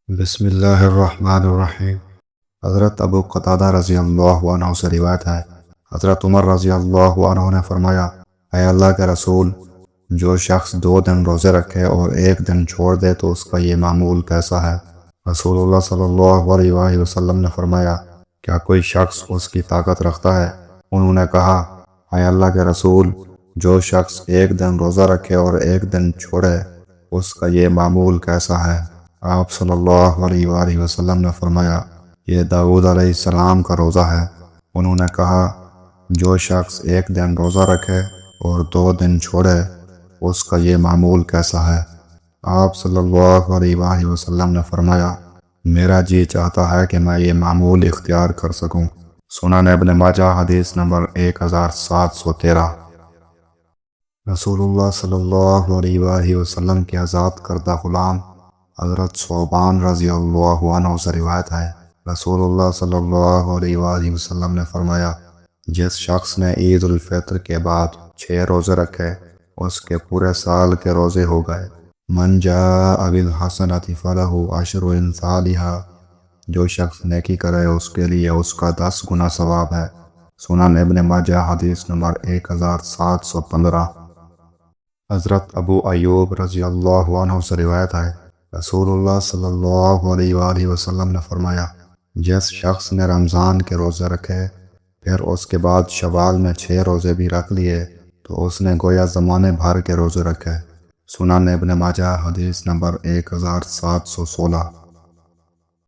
بسم اللہ الرحمن الرحیم۔ حضرت ابو قتادہ رضی اللہ عنہ سے روایت ہے، حضرت عمر رضی اللہ عنہ نے فرمایا، اے اللہ کے رسول، جو شخص 2 دن روزے رکھے اور 1 دن چھوڑ دے تو اس کا یہ معمول کیسا ہے؟ رسول اللہ صلی اللہ علیہ وآلہ وسلم نے فرمایا، کیا کوئی شخص اس کی طاقت رکھتا ہے؟ انہوں نے کہا، اے اللہ کے رسول، جو شخص 1 دن روزہ رکھے اور 1 دن چھوڑے اس کا یہ معمول کیسا ہے؟ آپ صلی اللہ علیہ وآلہ وسلم نے فرمایا، یہ داؤد علیہ السلام کا روزہ ہے۔ انہوں نے کہا، جو شخص 1 دن روزہ رکھے اور 2 دن چھوڑے اس کا یہ معمول کیسا ہے؟ آپ صلی اللہ علیہ وآلہ وسلم نے فرمایا، میرا جی چاہتا ہے کہ میں یہ معمول اختیار کر سکوں۔ سنن ابن ماجہ حدیث نمبر 1713۔ رسول اللہ صلی اللہ علیہ وآلہ وسلم کے آزاد کردہ غلام حضرت ثوبان رضی اللہ عنہ سے روایت ہے، رسول اللہ صلی اللہ علیہ وآلہ وسلم نے فرمایا، جس شخص نے عید الفطر کے بعد 6 روزے رکھے اس کے پورے سال کے روزے ہو گئے۔ من جاء بالحسنۃ فلہ عشر امثالھا، جو شخص نیکی کرے اس کے لیے اس کا 10 گنا ثواب ہے۔ سنن ابن ماجہ حدیث نمبر 1715۔ حضرت ابو ایوب رضی اللہ عنہ سے روایت ہے، رسول اللہ صلی اللہ علیہ وآلہ وسلم نے فرمایا، جس شخص نے رمضان کے روزے رکھے پھر اس کے بعد شوال میں 6 روزے بھی رکھ لیے تو اس نے گویا زمانے بھر کے روزے رکھے۔ سنن ابن ماجہ حدیث نمبر 1716۔